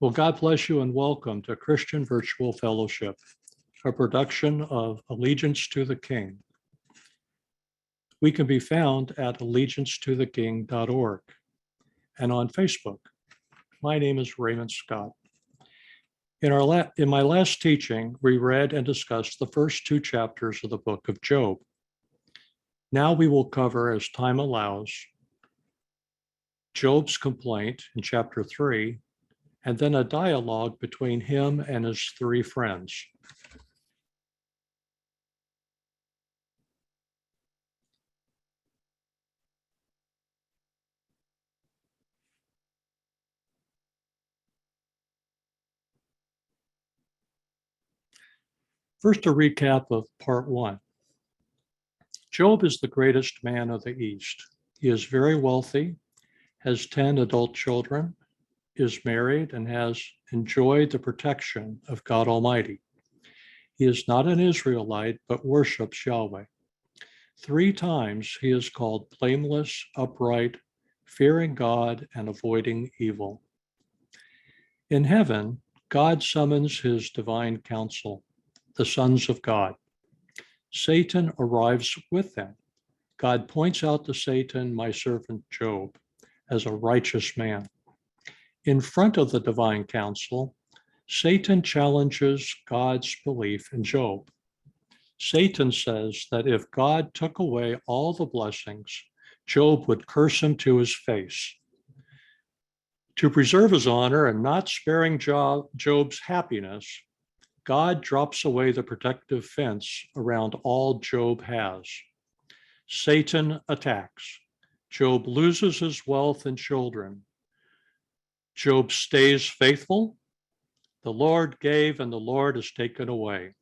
Well, God bless you and welcome to Christian Virtual Fellowship, a production of Allegiance to the King. We can be found at allegiancetotheking.org and on Facebook. My name is Raymond Scott. In my last teaching, we read and discussed the first two chapters of the book of Job. Now we will cover, as time allows, Job's complaint in chapter 3, and then a dialogue between him and his three friends. First, a recap of part 1. Job is the greatest man of the East. He is very wealthy, has 10 adult children, is married, and has enjoyed the protection of God Almighty. He is not an Israelite, but worships Yahweh. 3 times he is called blameless, upright, fearing God, and avoiding evil. In heaven, God summons his divine council, the sons of God. Satan arrives with them. God points out to Satan, my servant Job, as a righteous man. In front of the divine council, Satan challenges God's belief in Job. Satan says that if God took away all the blessings, Job would curse him to his face. To preserve his honor and not sparing Job's happiness, God drops away the protective fence around all Job has. Satan attacks. Job loses his wealth and children. Job stays faithful. The Lord gave and the Lord has taken away.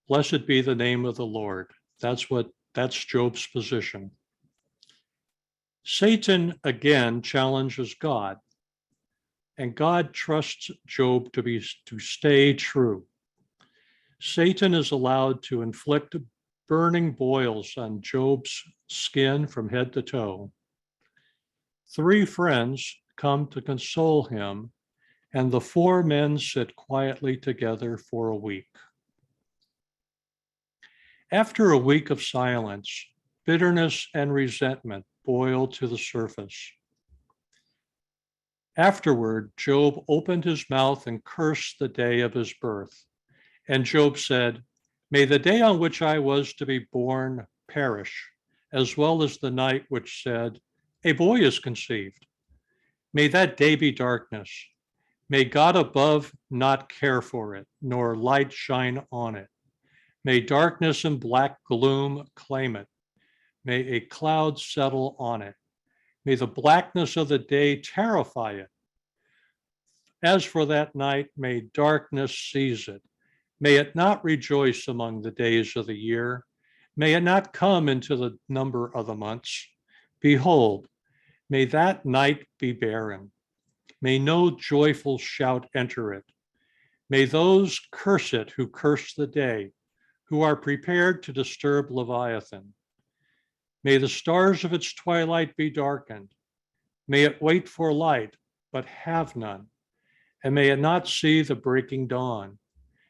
Blessed be the name of the Lord. That's Job's position. Satan again challenges God, and God trusts Job to stay true. Satan is allowed to inflict burning boils on Job's skin from head to toe. 3 friends come to console him, and the 4 men sit quietly together for a week. After a week of silence, bitterness and resentment boil to the surface. Afterward, Job opened his mouth and cursed the day of his birth. And Job said, "May the day on which I was to be born perish, as well as the night which said, 'A boy is conceived.' May that day be darkness. May God above not care for it, nor light shine on it. May darkness and black gloom claim it. May a cloud settle on it. May the blackness of the day terrify it. As for that night, may darkness seize it. May it not rejoice among the days of the year. May it not come into the number of the months. Behold, may that night be barren. May no joyful shout enter it. May those curse it who curse the day, who are prepared to disturb Leviathan. May the stars of its twilight be darkened. May it wait for light, but have none. And may it not see the breaking dawn,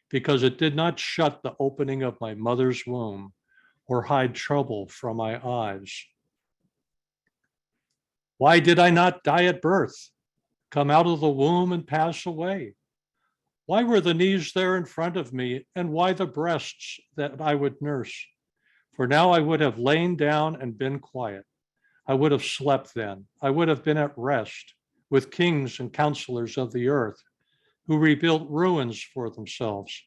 because it did not shut the opening of my mother's womb or hide trouble from my eyes. Why did I not die at birth, come out of the womb and pass away? Why were the knees there in front of me, and why the breasts that I would nurse? For now I would have lain down and been quiet. I would have slept then. I would have been at rest with kings and counselors of the earth, who rebuilt ruins for themselves,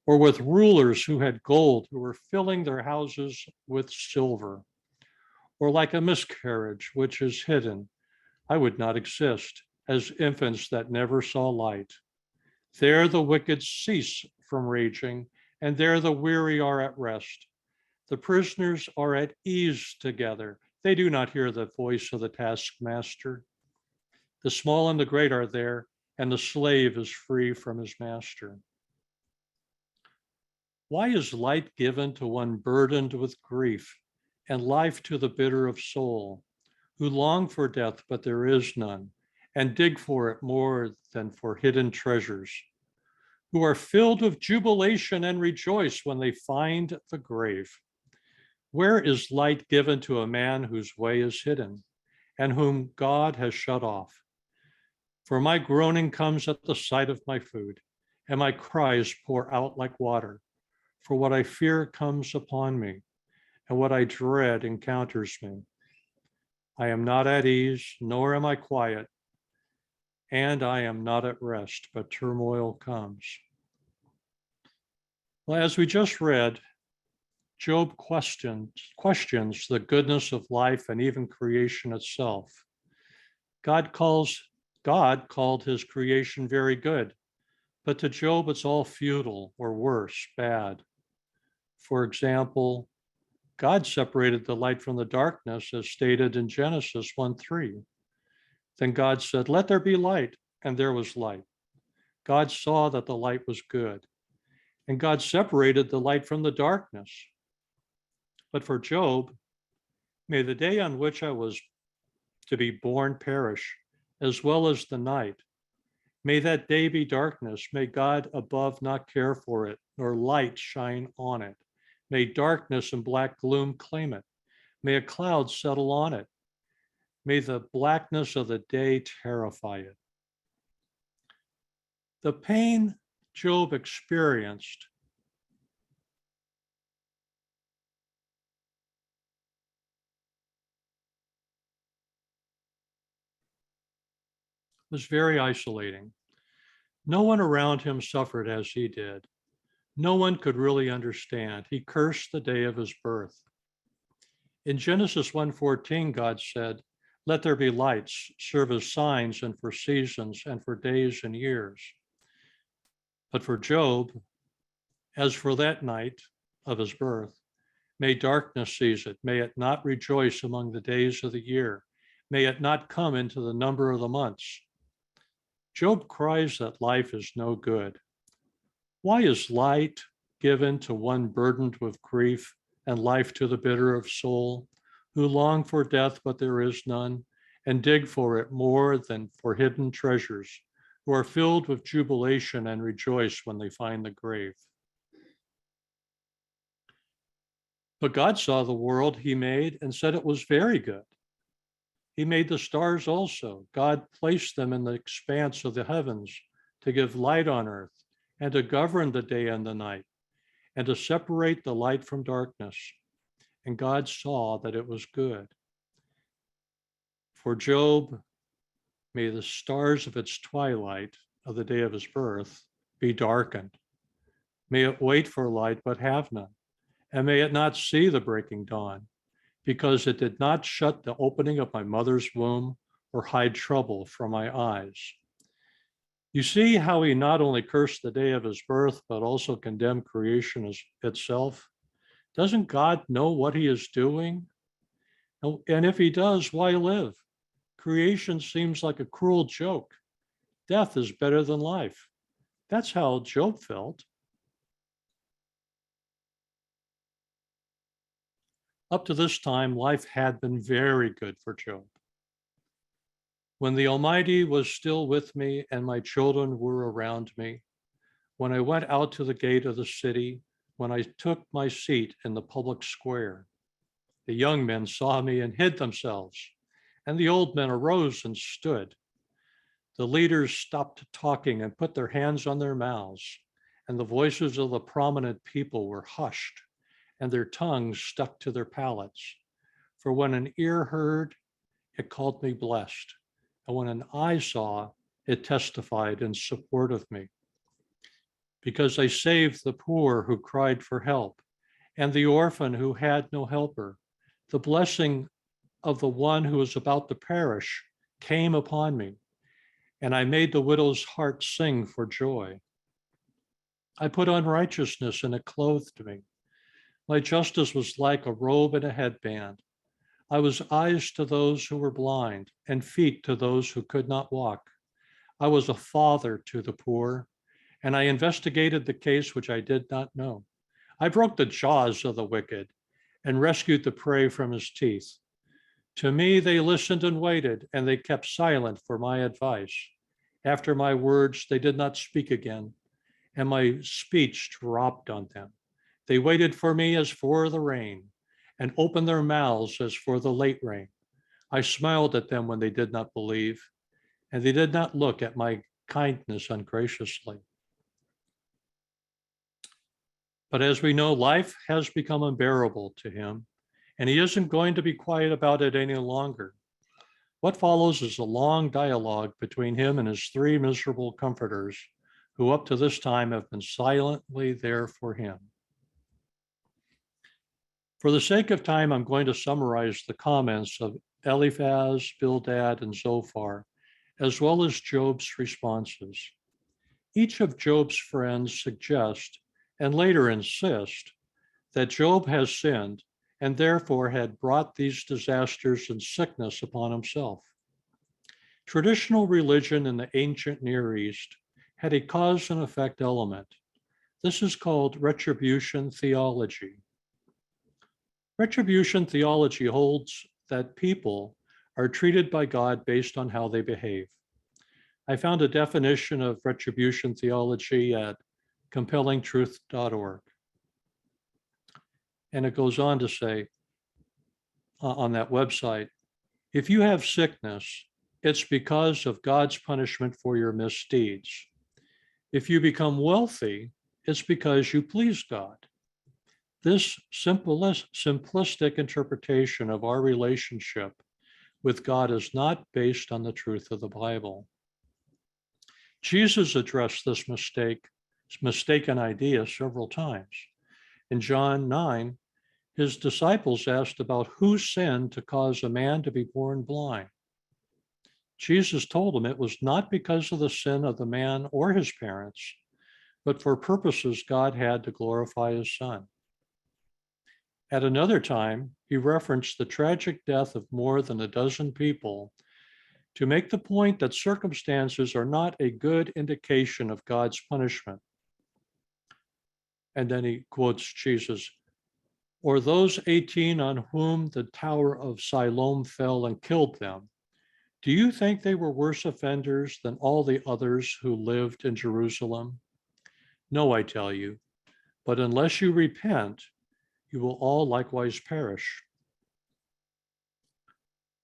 or with rulers who had gold, who were filling their houses with silver, or like a miscarriage which is hidden. I would not exist, as infants that never saw light. There the wicked cease from raging, and there the weary are at rest. The prisoners are at ease together. They do not hear the voice of the taskmaster. The small and the great are there, and the slave is free from his master. Why is light given to one burdened with grief, and life to the bitter of soul, who long for death, but there is none, and dig for it more than for hidden treasures, who are filled with jubilation and rejoice when they find the grave. Where is light given to a man whose way is hidden, and whom God has shut off? For my groaning comes at the sight of my food, and my cries pour out like water. For what I fear comes upon me, and what I dread encounters me. I am not at ease, nor am I quiet, and I am not at rest, but turmoil comes. Well, as we just read, Job questions the goodness of life and even creation itself. God called his creation very good, but to Job it's all futile or worse, bad. For example, God separated the light from the darkness, as stated in Genesis 1:3. Then God said, "Let there be light," and there was light. God saw that the light was good, and God separated the light from the darkness. But for Job, may the day on which I was to be born perish, as well as the night. May that day be darkness. May God above not care for it, nor light shine on it. May darkness and black gloom claim it. May a cloud settle on it. May the blackness of the day terrify it. The pain Job experienced was very isolating. No one around him suffered as he did. No one could really understand. He cursed the day of his birth. In Genesis 1:14, God said, "Let there be lights, serve as signs and for seasons and for days and years." But for Job, as for that night of his birth, may darkness seize it. May it not rejoice among the days of the year. May it not come into the number of the months. Job cries that life is no good. Why is light given to one burdened with grief, and life to the bitter of soul, who long for death, but there is none, and dig for it more than for hidden treasures, who are filled with jubilation and rejoice when they find the grave? But God saw the world he made and said it was very good. He made the stars also. God placed them in the expanse of the heavens to give light on earth and to govern the day and the night and to separate the light from darkness. And God saw that it was good. For Job, may the stars of its twilight of the day of his birth be darkened. May it wait for light but have none, and may it not see the breaking dawn, because it did not shut the opening of my mother's womb or hide trouble from my eyes. You see how he not only cursed the day of his birth, but also condemned creation itself? Doesn't God know what he is doing? And if he does, why live? Creation seems like a cruel joke. Death is better than life. That's how Job felt. Up to this time, life had been very good for Job. When the Almighty was still with me and my children were around me, when I went out to the gate of the city, when I took my seat in the public square, the young men saw me and hid themselves, and the old men arose and stood. The leaders stopped talking and put their hands on their mouths, and the voices of the prominent people were hushed, and their tongues stuck to their palates. For when an ear heard, it called me blessed, and when an eye saw, it testified in support of me. Because I saved the poor who cried for help, and the orphan who had no helper. The blessing of the one who was about to perish came upon me, and I made the widow's heart sing for joy. I put on righteousness, and it clothed me. My justice was like a robe and a headband. I was eyes to those who were blind, and feet to those who could not walk. I was a father to the poor, and I investigated the case which I did not know. I broke the jaws of the wicked and rescued the prey from his teeth. To me, they listened and waited, and they kept silent for my advice. After my words, they did not speak again, and my speech dropped on them. They waited for me as for the rain, and opened their mouths as for the late rain. I smiled at them when they did not believe, and they did not look at my kindness ungraciously. But as we know, life has become unbearable to him, and he isn't going to be quiet about it any longer. What follows is a long dialogue between him and his three miserable comforters, who up to this time have been silently there for him. For the sake of time, I'm going to summarize the comments of Eliphaz, Bildad, and Zophar, as well as Job's responses. Each of Job's friends suggest, and later insist, that Job has sinned and therefore had brought these disasters and sickness upon himself. Traditional religion in the ancient Near East had a cause and effect element. This is called retribution theology. Retribution theology holds that people are treated by God based on how they behave. I found a definition of retribution theology at compellingtruth.org. And it goes on to say on that website, if you have sickness, it's because of God's punishment for your misdeeds. If you become wealthy, it's because you please God. This simplistic interpretation of our relationship with God is not based on the truth of the Bible. Jesus addressed this mistaken idea several times. In John 9, his disciples asked about who sinned to cause a man to be born blind. Jesus told them it was not because of the sin of the man or his parents, but for purposes God had to glorify his Son. At another time, he referenced the tragic death of more than a dozen people to make the point that circumstances are not a good indication of God's punishment. And then he quotes Jesus, or those 18 on whom the tower of Siloam fell and killed them. Do you think they were worse offenders than all the others who lived in Jerusalem? No, I tell you, but unless you repent, you will all likewise perish.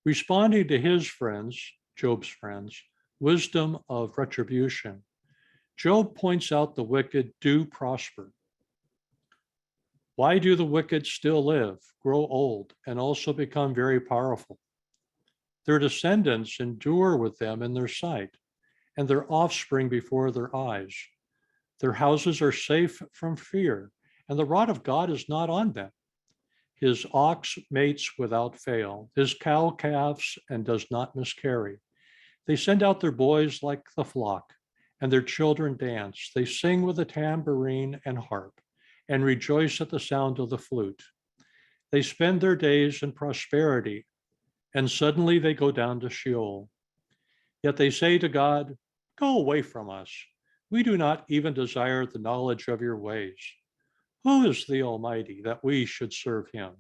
Responding to his friends, Job's friends, wisdom of retribution, Job points out the wicked do prosper. Why do the wicked still live, grow old, and also become very powerful? Their descendants endure with them in their sight, and their offspring before their eyes. Their houses are safe from fear, and the rod of God is not on them. His ox mates without fail, his cow calves and does not miscarry. They send out their boys like the flock, and their children dance. They sing with a tambourine and harp, and rejoice at the sound of the flute. They spend their days in prosperity, and suddenly they go down to Sheol. Yet they say to God, go away from us. We do not even desire the knowledge of your ways. Who is the Almighty that we should serve him?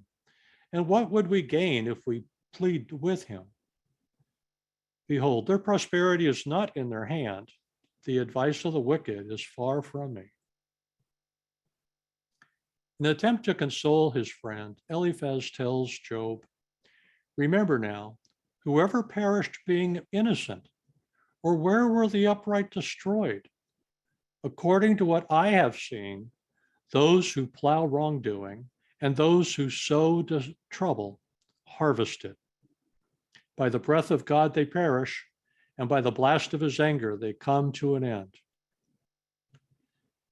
And what would we gain if we plead with him? Behold, their prosperity is not in their hand. The advice of the wicked is far from me. In an attempt to console his friend, Eliphaz tells Job, remember now, whoever perished being innocent, or where were the upright destroyed? According to what I have seen, those who plow wrongdoing and those who sow trouble harvest it. By the breath of God they perish, and by the blast of his anger they come to an end.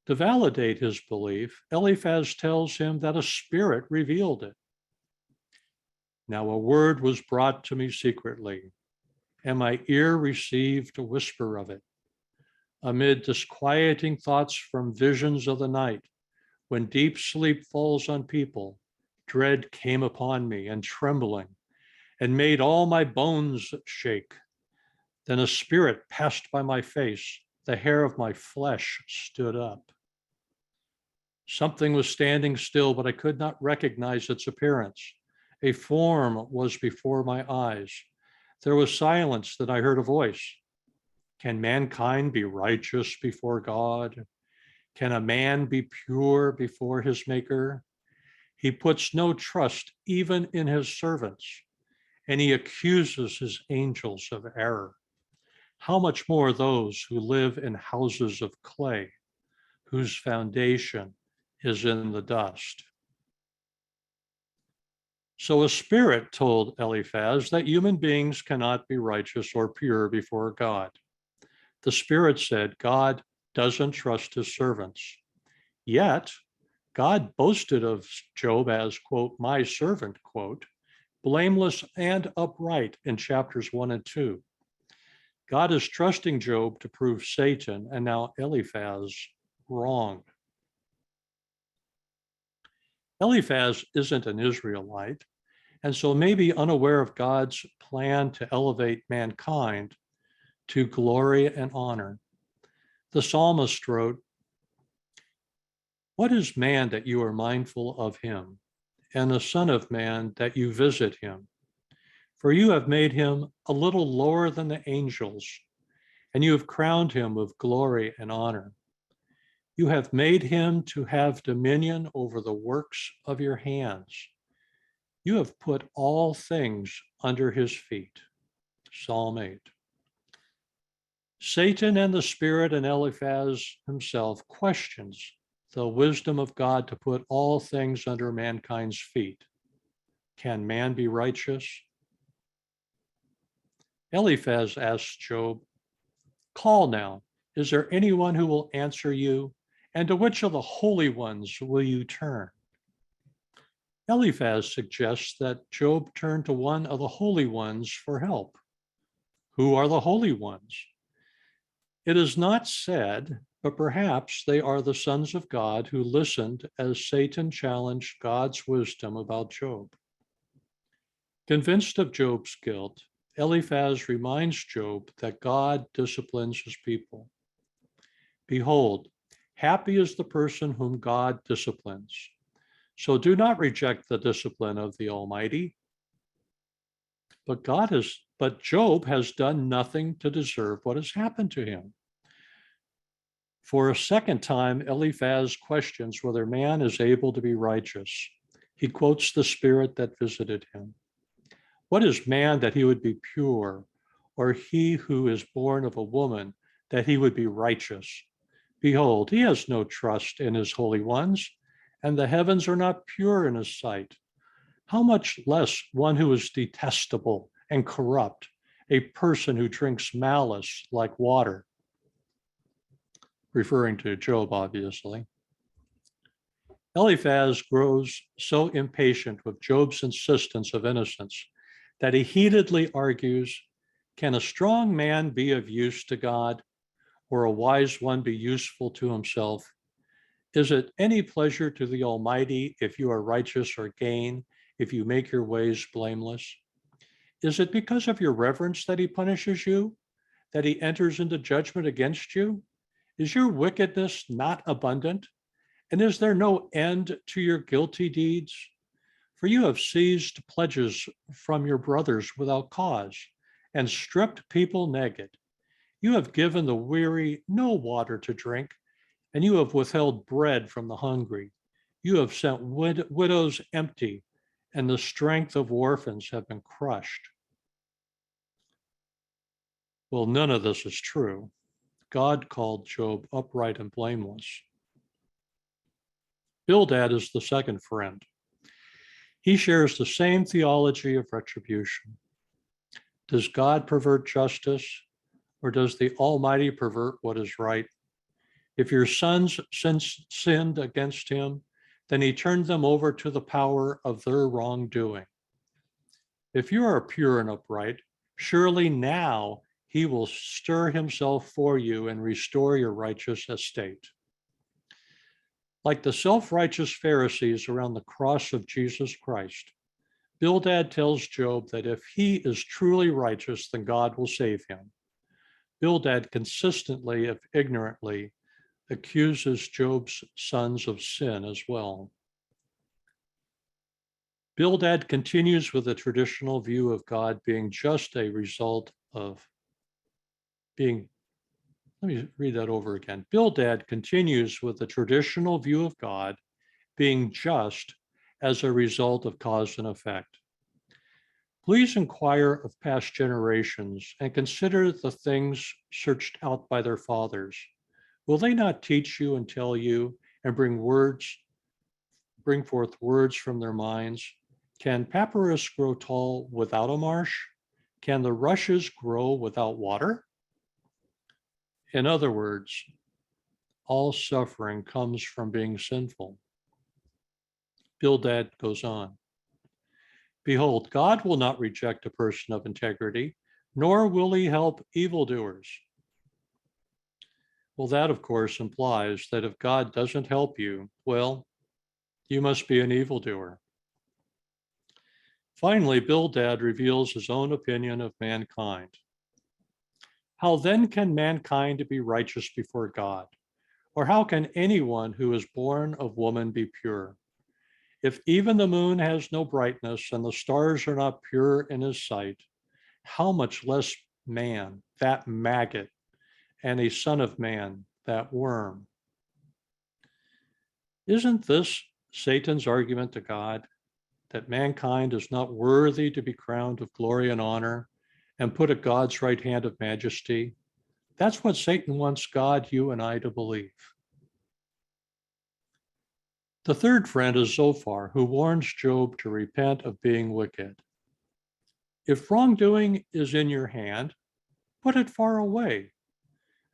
To validate his belief, Eliphaz tells him that a spirit revealed it. Now a word was brought to me secretly, and my ear received a whisper of it. Amid disquieting thoughts from visions of the night, when deep sleep falls on people, dread came upon me and trembling, and made all my bones shake. Then a spirit passed by my face, the hair of my flesh stood up. Something was standing still, but I could not recognize its appearance. A form was before my eyes. There was silence, then I heard a voice. Can mankind be righteous before God? Can a man be pure before his Maker? He puts no trust even in his servants, and he accuses his angels of error. How much more those who live in houses of clay, whose foundation is in the dust? So a spirit told Eliphaz that human beings cannot be righteous or pure before God. The spirit said God doesn't trust his servants. Yet, God boasted of Job as, quote, my servant, quote, blameless and upright in chapters 1 and 2. God is trusting Job to prove Satan and now Eliphaz wrong. Eliphaz isn't an Israelite, and so may be unaware of God's plan to elevate mankind to glory and honor. The psalmist wrote, what is man that you are mindful of him, and the Son of Man that you visit him? For you have made him a little lower than the angels, and you have crowned him with glory and honor. You have made him to have dominion over the works of your hands. You have put all things under his feet. Psalm 8. Satan and the spirit and Eliphaz himself questions the wisdom of God to put all things under mankind's feet. Can man be righteous? Eliphaz asked Job, call now, is there anyone who will answer you? And to which of the holy ones will you turn? Eliphaz suggests that Job turn to one of the holy ones for help. Who are the holy ones? It is not said, but perhaps they are the sons of God who listened as Satan challenged God's wisdom about Job. Convinced of Job's guilt, Eliphaz reminds Job that God disciplines his people. Behold, happy is the person whom God disciplines. So do not reject the discipline of the Almighty. But Job has done nothing to deserve what has happened to him. For a second time, Eliphaz questions whether man is able to be righteous. He quotes the spirit that visited him. What is man that he would be pure, or he who is born of a woman that he would be righteous? Behold, he has no trust in his holy ones, and the heavens are not pure in his sight. How much less one who is detestable and corrupt, a person who drinks malice like water? Referring to Job, obviously. Eliphaz grows so impatient with Job's insistence of innocence that he heatedly argues, can a strong man be of use to God, or a wise one be useful to himself? Is it any pleasure to the Almighty if you are righteous, or gain if you make your ways blameless? Is it because of your reverence that he punishes you, that he enters into judgment against you? Is your wickedness not abundant? And is there no end to your guilty deeds? For you have seized pledges from your brothers without cause, and stripped people naked. You have given the weary no water to drink, and you have withheld bread from the hungry. You have sent widows empty, and the strength of orphans have been crushed. Well, none of this is true. God called Job upright and blameless. Bildad is the second friend. He shares the same theology of retribution. Does God pervert justice, or does the Almighty pervert what is right? If your sons sinned against him, then he turned them over to the power of their wrongdoing. If you are pure and upright, surely now he will stir himself for you and restore your righteous estate. Like the self-righteous Pharisees around the cross of Jesus Christ, Bildad tells Job that if he is truly righteous, then God will save him. Bildad consistently, if ignorantly, accuses Job's sons of sin as well. Bildad continues with the traditional view of God being just a result of being, let me read that over again. Bildad continues with the traditional view of God being just as a result of cause and effect. Please inquire of past generations and consider the things searched out by their fathers. Will they not teach you and tell you and bring forth words from their minds? Can papyrus grow tall without a marsh? Can the rushes grow without water? In other words, all suffering comes from being sinful. Bildad goes on. Behold, God will not reject a person of integrity, nor will he help evildoers. Well, that, of course, implies that if God doesn't help you, well, you must be an evildoer. Finally, Bildad reveals his own opinion of mankind. How then can mankind be righteous before God? Or how can anyone who is born of woman be pure? If even the moon has no brightness and the stars are not pure in his sight, how much less man, that maggot, and a son of man, that worm? Isn't this Satan's argument to God, that mankind is not worthy to be crowned with glory and honor and put at God's right hand of majesty? That's what Satan wants God, you, and I to believe. The third friend is Zophar, who warns Job to repent of being wicked. If wrongdoing is in your hand, put it far away,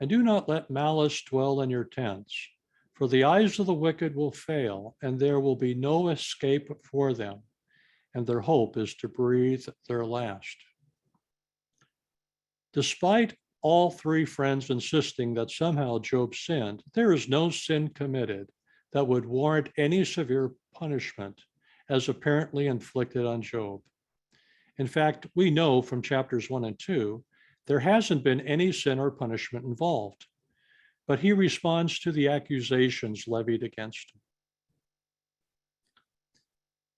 and do not let malice dwell in your tents, for the eyes of the wicked will fail, and there will be no escape for them, and their hope is to breathe their last. Despite all three friends insisting that somehow Job sinned, there is no sin committed that would warrant any severe punishment as apparently inflicted on Job. In fact, we know from chapters 1 and 2, there hasn't been any sin or punishment involved, but he responds to the accusations levied against him.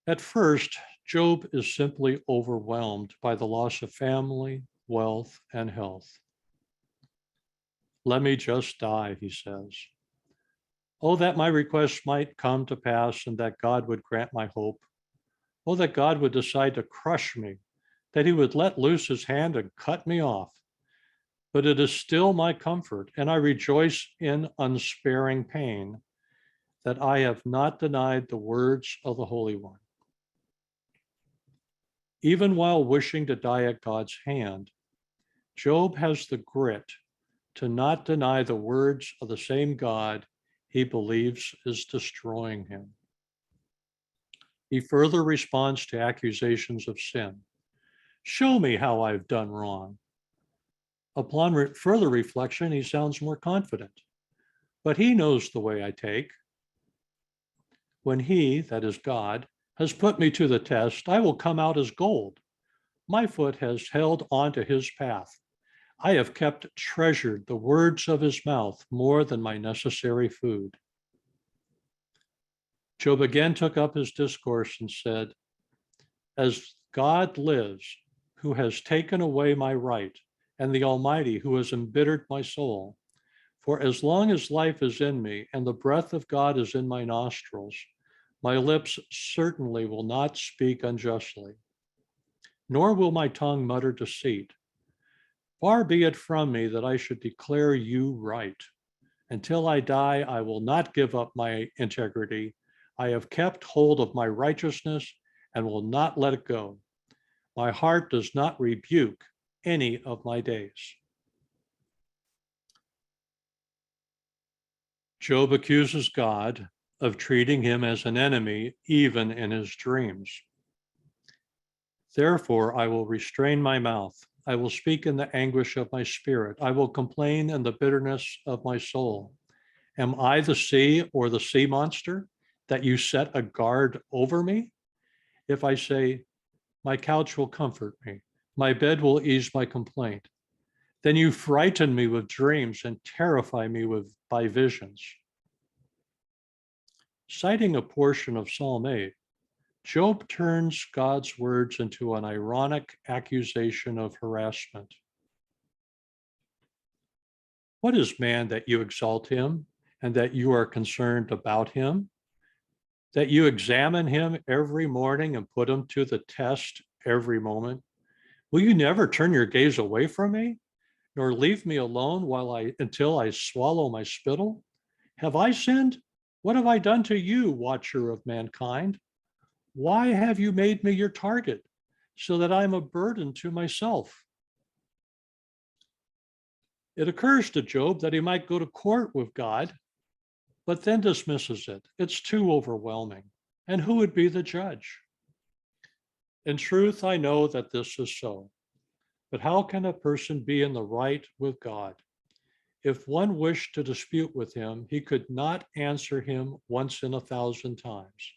At first, Job is simply overwhelmed by the loss of family, wealth, and health. Let me just die, he says. Oh, that my request might come to pass and that God would grant my hope. Oh, that God would decide to crush me, that he would let loose his hand and cut me off. But it is still my comfort, and I rejoice in unsparing pain, that I have not denied the words of the Holy One. Even while wishing to die at God's hand, Job has the grit to not deny the words of the same God he believes is destroying him. He further responds to accusations of sin. Show me how I've done wrong. Upon further reflection, he sounds more confident. But he knows the way I take. When he, that is God, has put me to the test, I will come out as gold. My foot has held on to his path. I have treasured the words of his mouth more than my necessary food. Job again took up his discourse and said, as God lives, who has taken away my right, and the Almighty who has embittered my soul, for as long as life is in me and the breath of God is in my nostrils, my lips certainly will not speak unjustly, nor will my tongue mutter deceit. Far be it from me that I should declare you right. Until I die, I will not give up my integrity. I have kept hold of my righteousness and will not let it go. My heart does not rebuke any of my days. Job accuses God of treating him as an enemy, even in his dreams. Therefore, I will restrain my mouth. I will speak in the anguish of my spirit. I will complain in the bitterness of my soul. Am I the sea or the sea monster that you set a guard over me? If I say, my couch will comfort me, my bed will ease my complaint, then you frighten me with dreams and terrify me by visions. Citing a portion of Psalm 8, Job turns God's words into an ironic accusation of harassment. What is man that you exalt him and that you are concerned about him? That you examine him every morning and put him to the test every moment? Will you never turn your gaze away from me, nor leave me alone until I swallow my spittle? Have I sinned? What have I done to you, watcher of mankind? Why have you made me your target, so that I'm a burden to myself? It occurs to Job that he might go to court with God, but then dismisses it. It's too overwhelming. And who would be the judge? In truth, I know that this is so. But how can a person be in the right with God? If one wished to dispute with him, he could not answer him once in 1,000 times.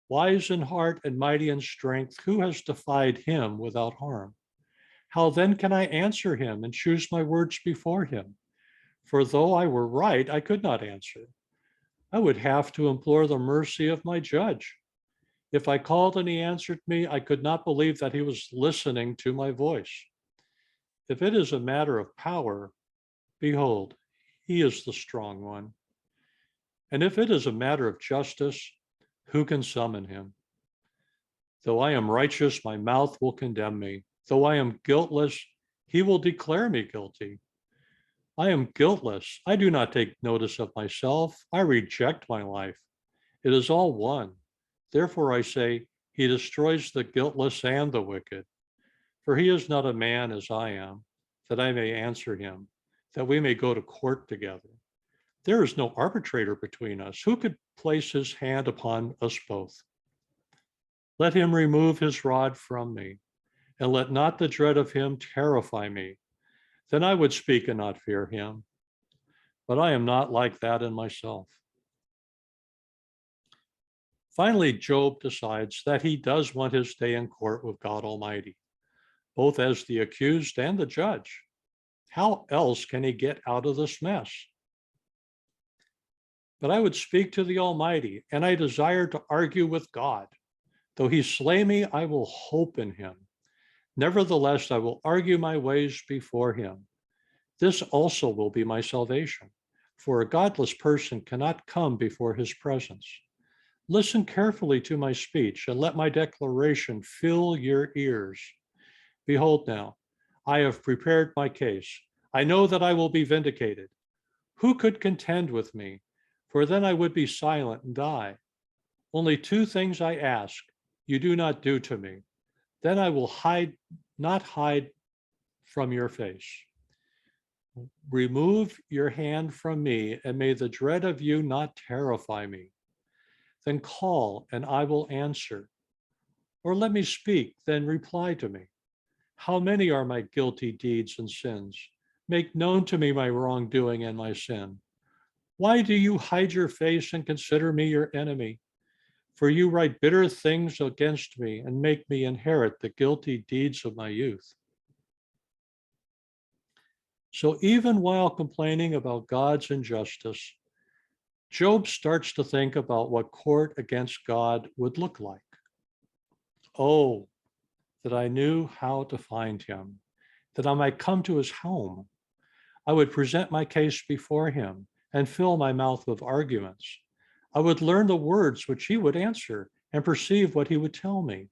Wise in heart and mighty in strength, who has defied him without harm? How then can I answer him and choose my words before him? For though I were right, I could not answer. I would have to implore the mercy of my judge. If I called and he answered me, I could not believe that he was listening to my voice. If it is a matter of power, behold, he is the strong one. And if it is a matter of justice, who can summon him? Though I am righteous, my mouth will condemn me. Though I am guiltless, he will declare me guilty. I am guiltless. I do not take notice of myself. I reject my life. It is all one. Therefore I say, he destroys the guiltless and the wicked. For he is not a man as I am, that I may answer him, that we may go to court together. There is no arbitrator between us. Who could place his hand upon us both? Let him remove his rod from me, and let not the dread of him terrify me. Then I would speak and not fear him. But I am not like that in myself. Finally, Job decides that he does want his day in court with God Almighty, both as the accused and the judge. How else can he get out of this mess? But I would speak to the Almighty, and I desire to argue with God. Though he slay me, I will hope in him. Nevertheless, I will argue my ways before him. This also will be my salvation, for a godless person cannot come before his presence. Listen carefully to my speech, and let my declaration fill your ears. Behold now, I have prepared my case. I know that I will be vindicated. Who could contend with me? For then I would be silent and die. Only two things I ask, you do not do to me. Then I will not hide from your face. Remove your hand from me, and may the dread of you not terrify me. Then call, and I will answer. Or let me speak, then reply to me. How many are my guilty deeds and sins? Make known to me my wrongdoing and my sin. Why do you hide your face and consider me your enemy? For you write bitter things against me and make me inherit the guilty deeds of my youth. So even while complaining about God's injustice, Job starts to think about what court against God would look like. Oh, that I knew how to find him, that I might come to his home. I would present my case before him and fill my mouth with arguments. I would learn the words which he would answer and perceive what he would tell me.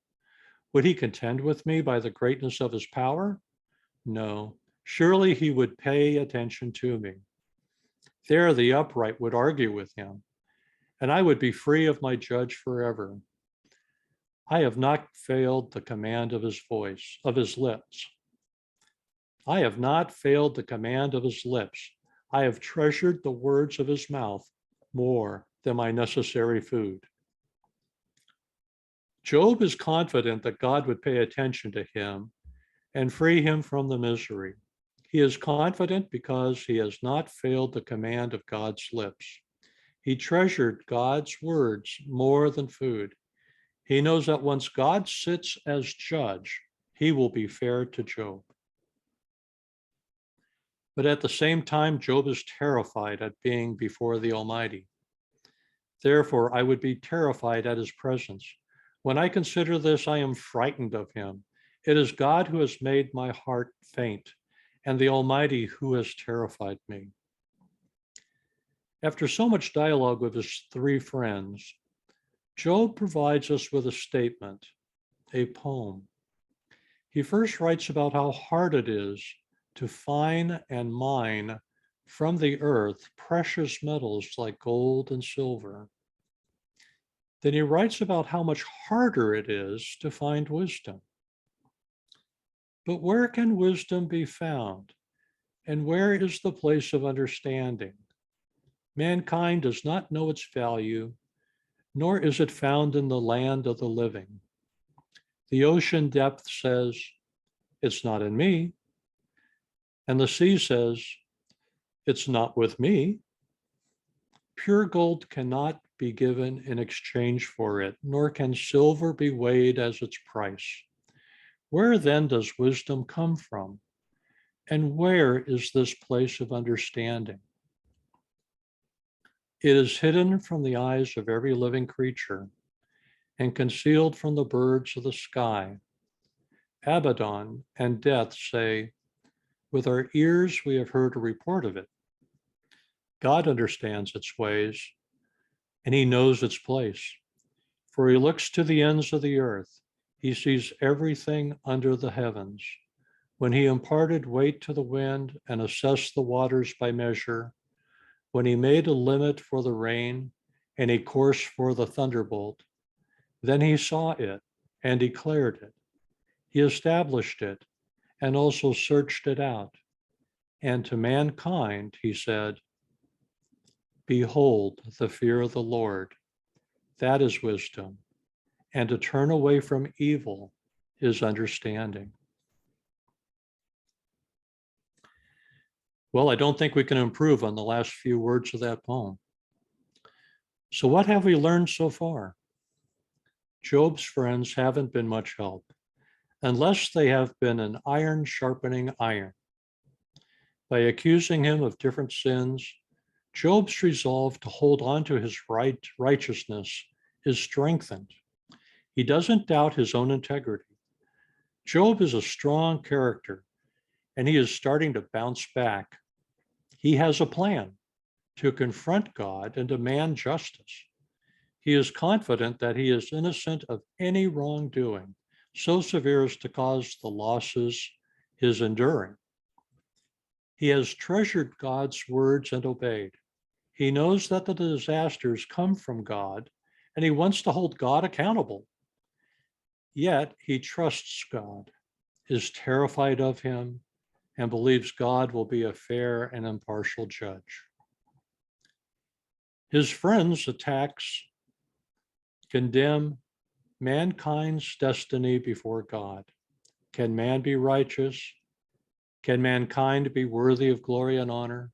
Would he contend with me by the greatness of his power? No, surely he would pay attention to me. There the upright would argue with him, and I would be free of my judge forever. I have not failed the command of his voice, of his lips. I have not failed the command of his lips. I have treasured the words of his mouth more than my necessary food. Job is confident that God would pay attention to him and free him from the misery. He is confident because he has not failed the command of God's lips. He treasured God's words more than food. He knows that once God sits as judge, he will be fair to Job. But at the same time, Job is terrified at being before the Almighty. Therefore, I would be terrified at his presence. When I consider this, I am frightened of him. It is God who has made my heart faint, and the Almighty who has terrified me. After so much dialogue with his three friends, Job provides us with a statement, a poem. He first writes about how hard it is to find and mine from the earth precious metals like gold and silver. Then he writes about how much harder it is to find wisdom. But where can wisdom be found? And where is the place of understanding? Mankind does not know its value, nor is it found in the land of the living. The ocean depth says, it's not in me. And the sea says, it's not with me. Pure gold cannot be given in exchange for it, nor can silver be weighed as its price. Where then does wisdom come from? And where is this place of understanding? It is hidden from the eyes of every living creature and concealed from the birds of the sky. Abaddon and death say, with our ears we have heard a report of it. God understands its ways, and he knows its place. For he looks to the ends of the earth. He sees everything under the heavens. When he imparted weight to the wind and assessed the waters by measure, when he made a limit for the rain and a course for the thunderbolt, then he saw it and declared it. He established it and also searched it out. And to mankind, he said, behold, the fear of the Lord, that is wisdom, and to turn away from evil is understanding. Well, I don't think we can improve on the last few words of that poem. So what have we learned so far? Job's friends haven't been much help, unless they have been an iron sharpening iron. By accusing him of different sins, Job's resolve to hold on to his righteousness is strengthened. He doesn't doubt his own integrity. Job is a strong character, and he is starting to bounce back. He has a plan to confront God and demand justice. He is confident that he is innocent of any wrongdoing, so severe as to cause the losses he is enduring. He has treasured God's words and obeyed. He knows that the disasters come from God, and he wants to hold God accountable. Yet he trusts God, is terrified of him, and believes God will be a fair and impartial judge. His friends' attacks condemn mankind's destiny before God. Can man be righteous? Can mankind be worthy of glory and honor?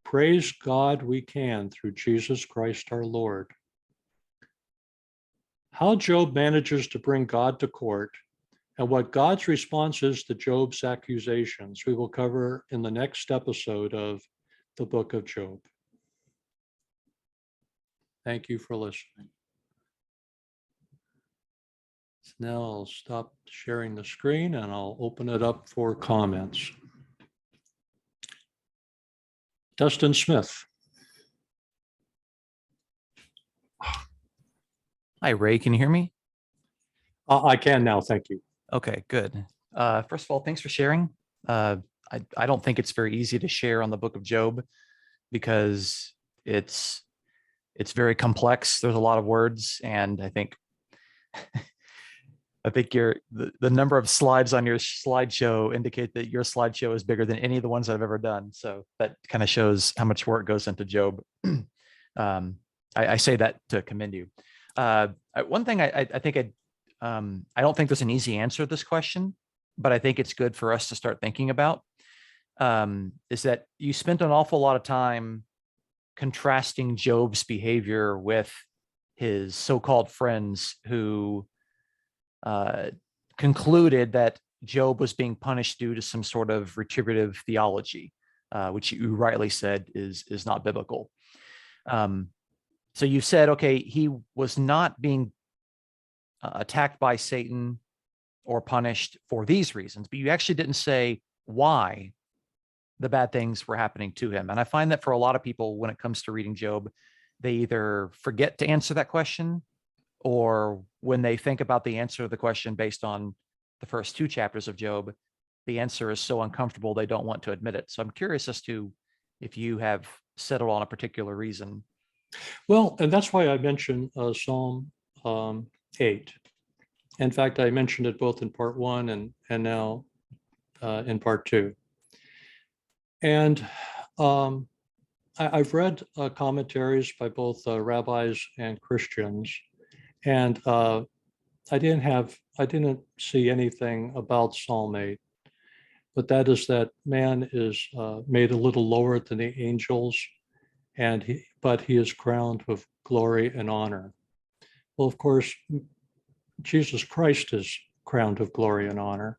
Praise God we can through Jesus Christ our Lord. How Job manages to bring God to court and what God's response is to Job's accusations, we will cover in the next episode of the book of Job. Thank you for listening. Now I'll stop sharing the screen and I'll open it up for comments. Dustin Smith. Hi, Ray. Can you hear me? I can now. Thank you. Okay, good. First of all, thanks for sharing. I don't think it's very easy to share on the book of Job because it's very complex. There's a lot of words, and I think the number of slides on your slideshow indicate that your slideshow is bigger than any of the ones I've ever done. So that kind of shows how much work goes into Job. I say that to commend you. One thing I think I don't think there's an easy answer to this question, but I think it's good for us to start thinking about, is that you spent an awful lot of time contrasting Job's behavior with his so-called friends who concluded that Job was being punished due to some sort of retributive theology, which you rightly said is not biblical. So you said, okay, he was not being attacked by Satan or punished for these reasons, but you actually didn't say why the bad things were happening to him. And I find that for a lot of people, when it comes to reading Job, they either forget to answer that question, or when they think about the answer to the question based on the first 2 chapters of Job, the answer is so uncomfortable they don't want to admit it. So I'm curious as to if you have settled on a particular reason. Well, and that's why I mentioned Psalm 8. In fact, I mentioned it both in part 1 and now in part 2. And I've read commentaries by both rabbis and Christians, and I didn't see anything about Psalm 8, but that is that man is made a little lower than the angels, but he is crowned with glory and honor. Well, of course, Jesus Christ is crowned with glory and honor,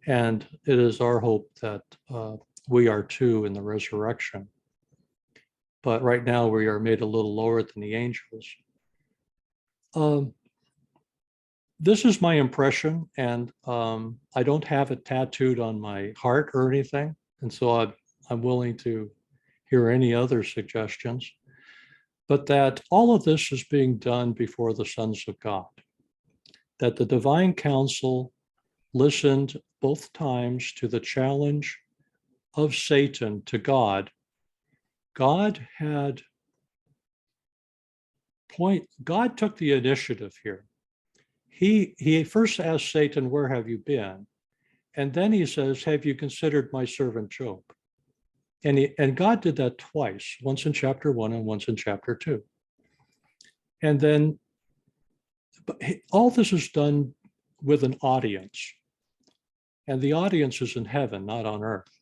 and it is our hope that we are too in the resurrection. But right now we are made a little lower than the angels. This is my impression, and I don't have it tattooed on my heart or anything, and so I'm willing to hear any other suggestions, but that all of this is being done before the sons of God, that the divine council listened both times to the challenge of Satan to God. God took the initiative here. He first asked Satan, "Where have you been?" And then he says, "Have you considered my servant Job?" And God did that twice, once in chapter 1 and once in chapter 2. And then all this is done with an audience. And the audience is in heaven, not on earth.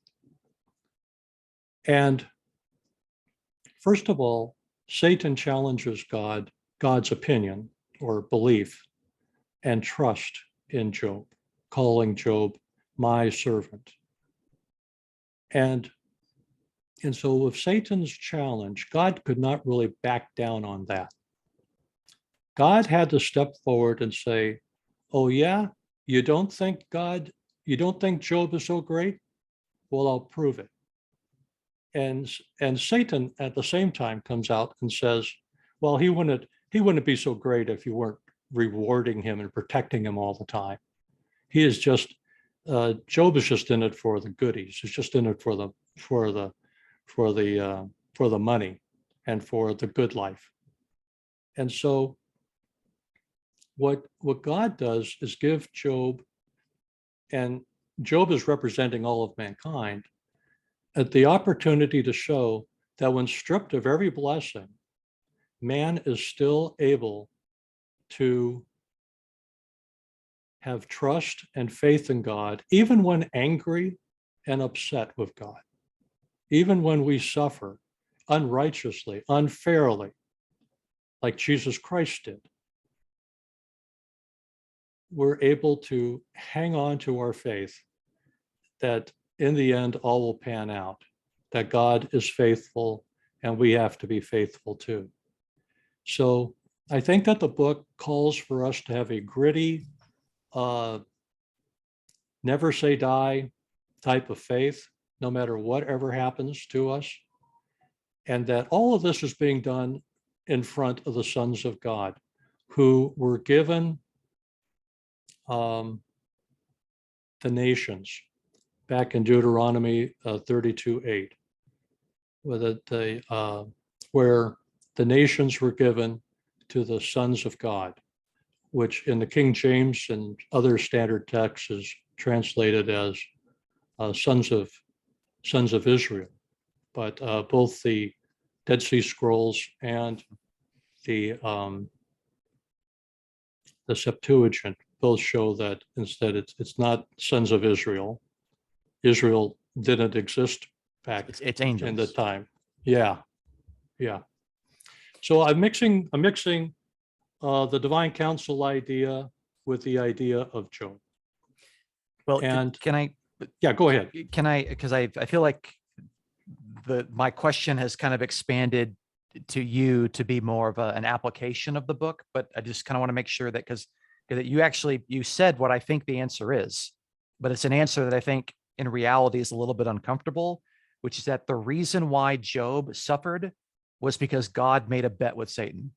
And first of all, Satan challenges God's opinion or belief and trust in Job, calling Job my servant. And so with Satan's challenge, God could not really back down on that. God had to step forward and say, "Oh yeah, you don't think Job is so great? Well, I'll prove it." And Satan at the same time comes out and says, "Well, he wouldn't be so great if you weren't rewarding him and protecting him all the time. He is just Job is just in it for the goodies. He's just in it for the money and for the good life." And so what God does is give Job, and Job is representing all of mankind, at the opportunity to show that when stripped of every blessing, man is still able to have trust and faith in God, even when angry and upset with God, even when we suffer unrighteously, unfairly, like Jesus Christ did. We're able to hang on to our faith that in the end, all will pan out, that God is faithful and we have to be faithful too. So I think that the book calls for us to have a gritty, never say die type of faith, no matter whatever happens to us. And that all of this is being done in front of the sons of God, who were given the nations back in Deuteronomy 32:8, where the nations were given to the sons of God, which in the King James and other standard texts is translated as sons of Israel. But both the Dead Sea Scrolls and the Septuagint both show that instead it's not sons of Israel. Israel didn't exist back It's angels. in the time. Yeah. So I'm mixing the divine council idea with the idea of Job. Well, And can I? Yeah, go ahead. Can I? Because I feel like my question has kind of expanded to you to be more of an application of the book, but I just kind of want to make sure that, because that you said what I think the answer is, but it's an answer that I think in reality is a little bit uncomfortable, which is that the reason why Job suffered was because God made a bet with Satan.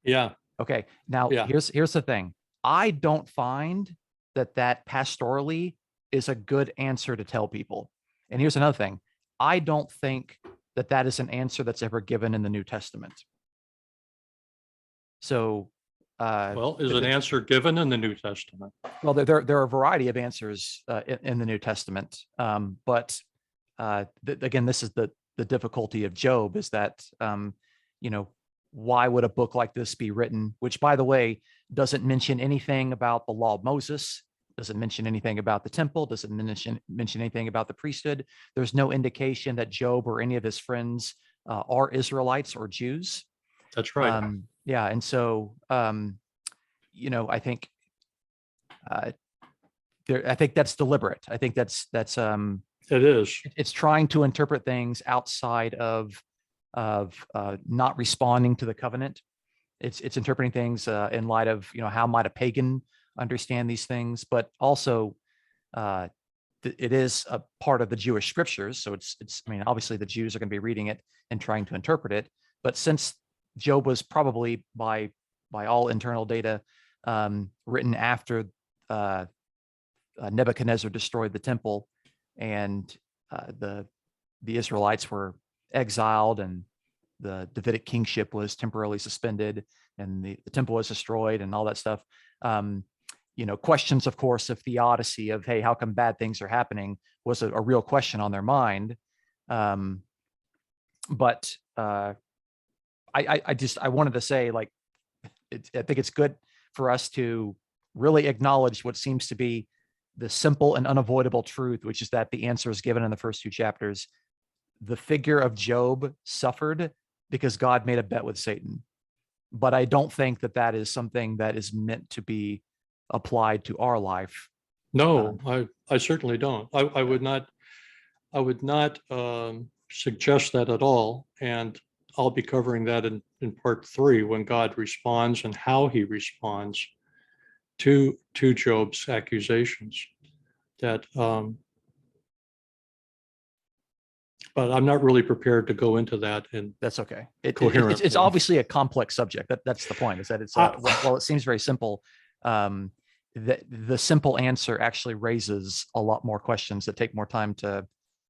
Yeah. Okay. Now Yeah. here's the thing. I don't find that pastorally is a good answer to tell people. And here's another thing. I don't think that is an answer that's ever given in the New Testament. So, Well, is an answer given in the New Testament? well, there are a variety of answers in the New Testament, but again, this is the difficulty of Job is that why would a book like this be written? Which, by the way, doesn't mention anything about the law of Moses, doesn't mention anything about the temple, doesn't mention anything about the priesthood. There's no indication that Job or any of his friends are Israelites or Jews. That's right. Yeah, and so I think I think that's deliberate. I think that's it is. It's trying to interpret things outside of not responding to the covenant. It's interpreting things in light of how might a pagan understand these things, but also it is a part of the Jewish scriptures. So it's I mean, obviously the Jews are going to be reading it and trying to interpret it. But since Job was probably by all internal data written after Nebuchadnezzar destroyed the temple, and the Israelites were exiled, and the Davidic kingship was temporarily suspended, and the temple was destroyed, and all that stuff. Questions, of course, of theodicy, of hey, how come bad things are happening, was a real question on their mind. But I wanted to say, like, I think it's good for us to really acknowledge what seems to be the simple and unavoidable truth, which is that the answer is given in the first 2 chapters. The figure of Job suffered because God made a bet with Satan. But I don't think that is something that is meant to be applied to our life. No, I certainly don't. I would not suggest that at all. And I'll be covering that in part 3, when God responds and how he responds to Job's accusations. That, but I'm not really prepared to go into that. And that's okay. It's obviously a complex subject. That's the point. Is that it's well, it seems very simple. The simple answer actually raises a lot more questions that take more time to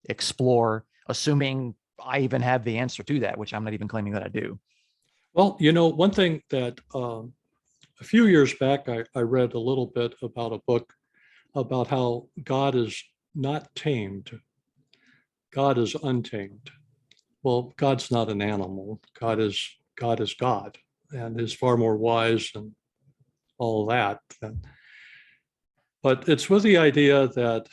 explore, assuming I even have the answer to that, which I'm not even claiming that I do. Well, one thing that a few years back, I read a little bit about a book about how God is not tamed. God is untamed. Well, God's not an animal. God is God, and is far more wise and all that. But it's with the idea that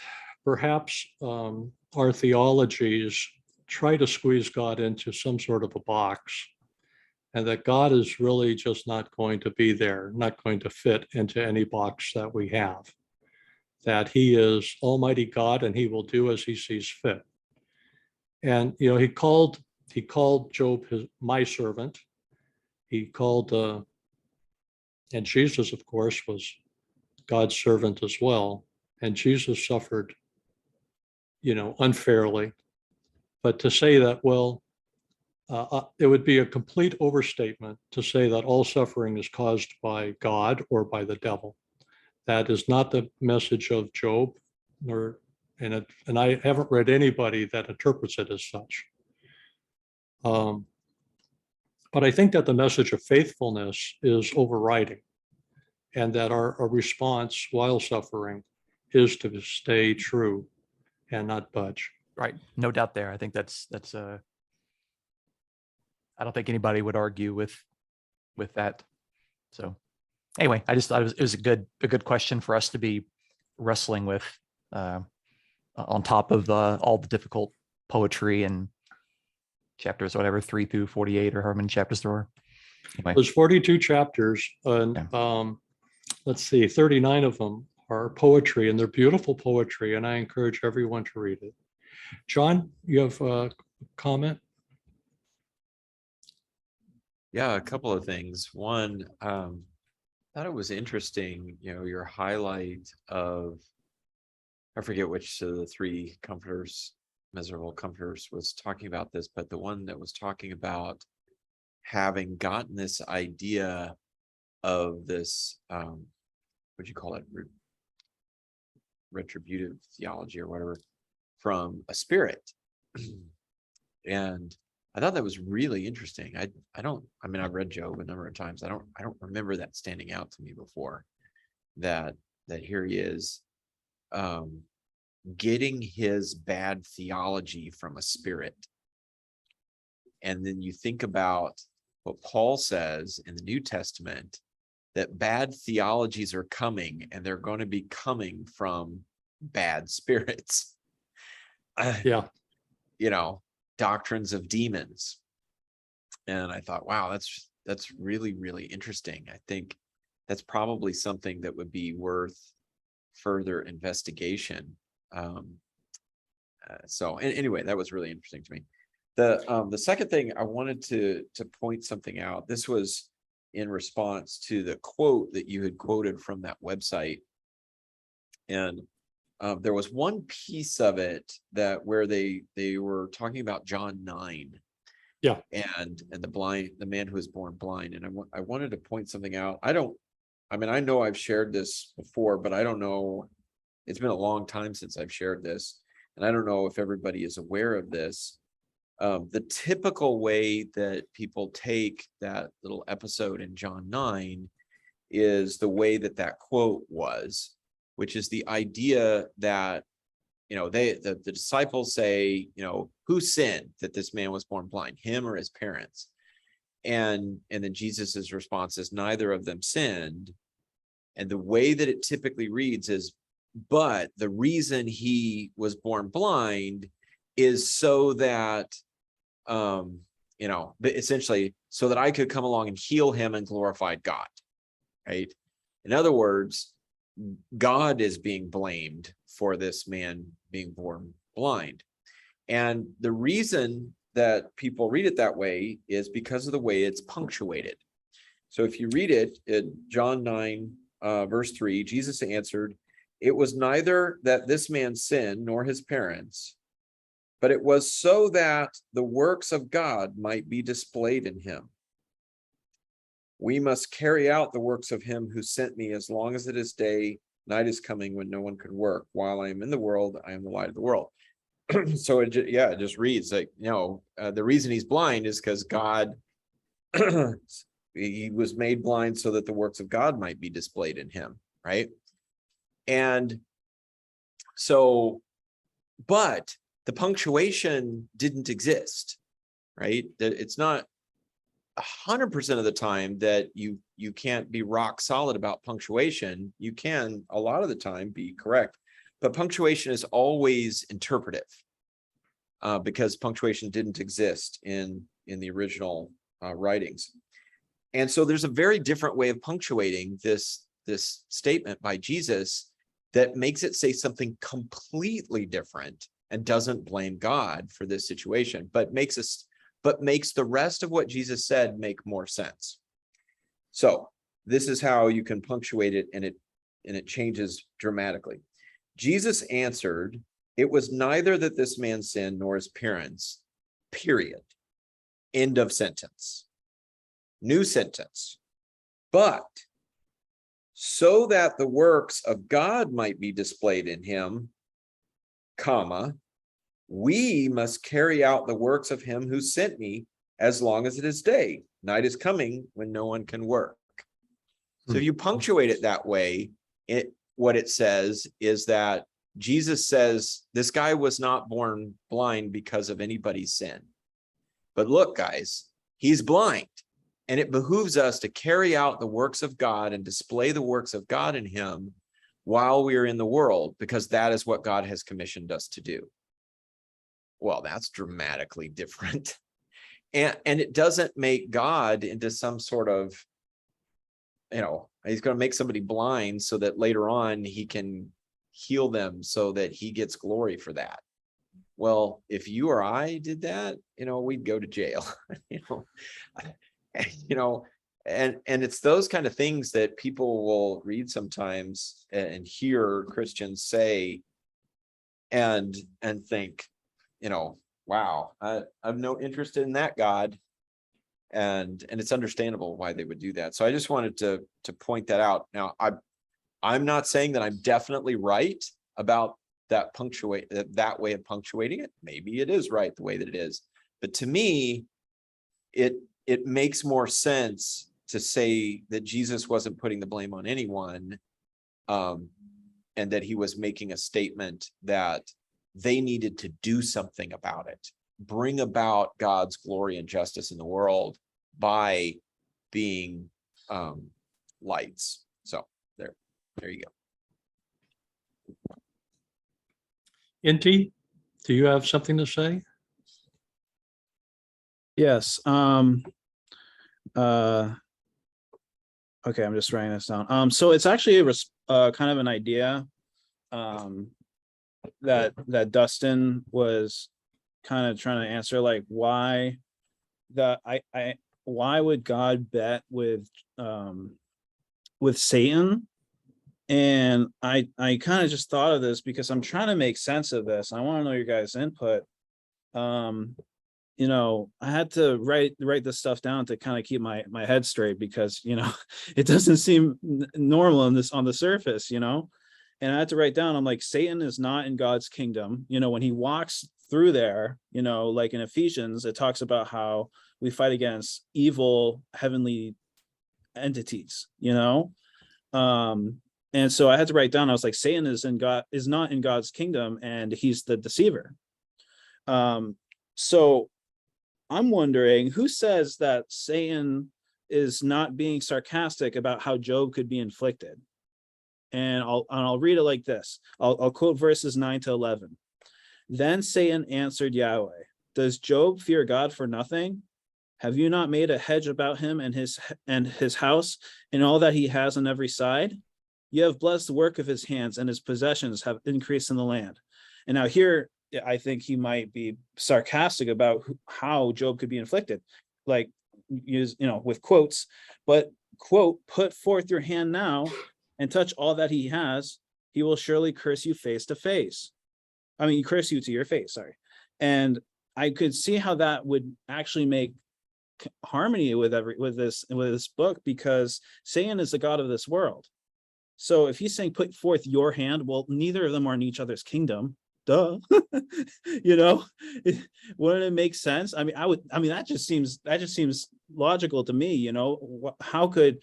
perhaps our theologies try to squeeze God into some sort of a box, and that God is really just not going to be there, not going to fit into any box that we have. That he is Almighty God and he will do as he sees fit. And he called Job my servant. He called and Jesus, of course, was God's servant as well. And Jesus suffered, unfairly. But to say that, well, it would be a complete overstatement to say that all suffering is caused by God or by the devil. That is not the message of Job, and I haven't read anybody that interprets it as such. But I think that the message of faithfulness is overriding, and that our response while suffering is to stay true and not budge. Right, no doubt there. I think that's I don't think anybody would argue with that. So anyway, I just thought it was a good question for us to be wrestling with, on top of all the difficult poetry and chapters, whatever, 3 through 48 or however many chapters there are. Anyway. There's 42 chapters, and let's see, 39 of them are poetry, and they're beautiful poetry, and I encourage everyone to read it. John, you have a comment? Yeah, a couple of things. One, thought it was interesting, your highlight of, I forget which of the three comforters, miserable comforters, was talking about this, but the one that was talking about having gotten this idea of this, what do you call it, retributive theology or whatever, from a spirit. And I thought that was really interesting. I've read Job a number of times. I don't remember that standing out to me before, that here he is, getting his bad theology from a spirit. And then you think about what Paul says in the New Testament, that bad theologies are coming, and they're going to be coming from bad spirits. Yeah. Doctrines of demons. And I thought, wow, that's really, really interesting. I think that's probably something that would be worth further investigation. Anyway, that was really interesting to me. The second thing I wanted to point something out. This was in response to the quote that you had quoted from that website. And there was one piece of it that where they were talking about John 9. Yeah. And the man who was born blind. And I wanted to point something out. I know I've shared this before, but I don't know. It's been a long time since I've shared this, and I don't know if everybody is aware of this. The typical way that people take that little episode in John 9 is the way that quote was, which is the idea that, the disciples say, who sinned that this man was born blind, him or his parents? And then Jesus's response is, neither of them sinned. And the way that it typically reads is, but the reason he was born blind is so that, essentially so that I could come along and heal him and glorify God, right? In other words, God is being blamed for this man being born blind. And the reason that people read it that way is because of the way it's punctuated. So if you read it in John 9, verse 3, Jesus answered, it was neither that this man sinned nor his parents, but it was so that the works of God might be displayed in him. We must carry out the works of him who sent me as long as it is day. Night is coming when no one can work. While I am in the world, I am the light of the world. So it just reads like, the reason he's blind is because God, he was made blind so that the works of God might be displayed in him, right? And so, but the punctuation didn't exist, right? It's not 100% of the time that you can't be rock solid about punctuation. You can a lot of the time be correct, but punctuation is always interpretive, because punctuation didn't exist in the original writings. And so there's a very different way of punctuating this statement by Jesus that makes it say something completely different and doesn't blame God for this situation, but makes the rest of what Jesus said make more sense. So this is how you can punctuate it, and it changes dramatically. Jesus answered, it was neither that this man sinned nor his parents, period. End of sentence. New sentence. But so that the works of God might be displayed in him, comma, we must carry out the works of him who sent me as long as it is day. Night is coming when no one can work. So if you punctuate it that way, what it says is that Jesus says this guy was not born blind because of anybody's sin. But look, guys, he's blind. And it behooves us to carry out the works of God and display the works of God in him while we are in the world, because that is what God has commissioned us to do. Well, that's dramatically different. And it doesn't make God into some sort of, he's going to make somebody blind so that later on he can heal them so that he gets glory for that. Well, if you or I did that, we'd go to jail. and it's those kind of things that people will read sometimes and hear Christians say and think, wow, I have no interest in that God. And it's understandable why they would do that. So I just wanted to point that out. Now, I'm not saying that I'm definitely right about that way of punctuating it. Maybe it is right the way that it is. But to me, it makes more sense to say that Jesus wasn't putting the blame on anyone, and that he was making a statement that they needed to do something about it, bring about God's glory and justice in the world by being lights. So there you go. Inti, do you have something to say? Yes. Okay, I'm just writing this down. So it's actually a kind of an idea that Dustin was kind of trying to answer, like why would God bet with Satan? And I kind of just thought of this because I'm trying to make sense of this. I want to know your guys' input. I had to write this stuff down to kind of keep my head straight, because it doesn't seem normal on the surface, and I had to write down, I'm like, Satan is not in God's kingdom. When he walks through there, like in Ephesians, it talks about how we fight against evil heavenly entities, and so I had to write down, I was like, Satan is not in God's kingdom, and he's the deceiver. So I'm wondering, who says that Satan is not being sarcastic about how Job could be inflicted? And I'll read it like this. I'll quote verses 9-11. Then Satan answered Yahweh, "Does Job fear God for nothing? Have you not made a hedge about him and his house and all that he has on every side? You have blessed the work of his hands, and his possessions have increased in the land." And now here, I think he might be sarcastic about how Job could be inflicted, like with quotes, but quote, "Put forth your hand now and touch all that he has. He will surely curse you face to face." I mean, curse you to your face, sorry. And I could see how that would actually make harmony with this book, because Satan is the god of this world. So if he's saying put forth your hand, well, neither of them are in each other's kingdom. Duh. Wouldn't it make sense? I mean, that just seems logical to me. How could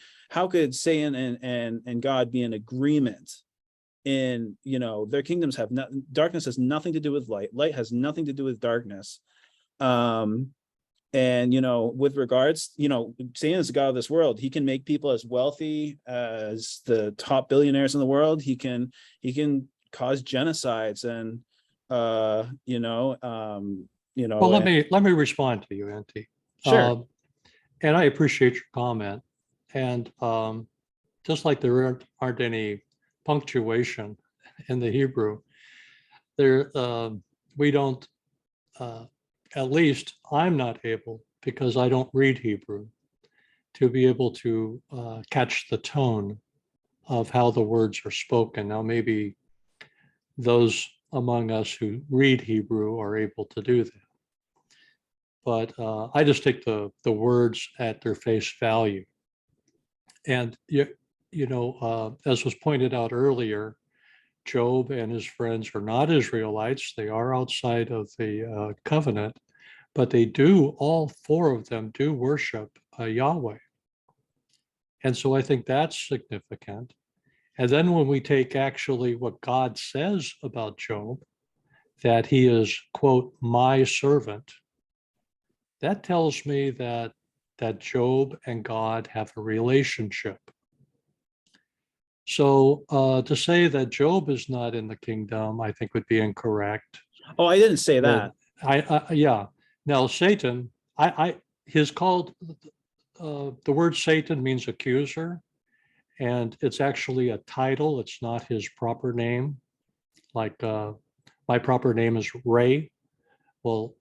Satan and God be in agreement? In their kingdoms have darkness has nothing to do with light has nothing to do with darkness. And with regards, Satan is the god of this world. He can make people as wealthy as the top billionaires in the world. He can cause genocides and well, let me respond to you, Auntie. Sure. And I appreciate your comment. And just like there aren't any punctuation in the Hebrew, we don't, at least I'm not able, because I don't read Hebrew, to be able to catch the tone of how the words are spoken. Now, maybe those among us who read Hebrew are able to do that. But I just take the words at their face value. And, as was pointed out earlier, Job and his friends are not Israelites. They are outside of the covenant, but all four of them do worship Yahweh. And so I think that's significant. And then when we take actually what God says about Job, that he is, quote, my servant, that tells me that Job and God have a relationship. So to say that Job is not in the kingdom, I think would be incorrect. Oh, I didn't say that. Yeah. Now Satan, his called, the word Satan means accuser, and it's actually a title. It's not his proper name. Like my proper name is Ray. Well,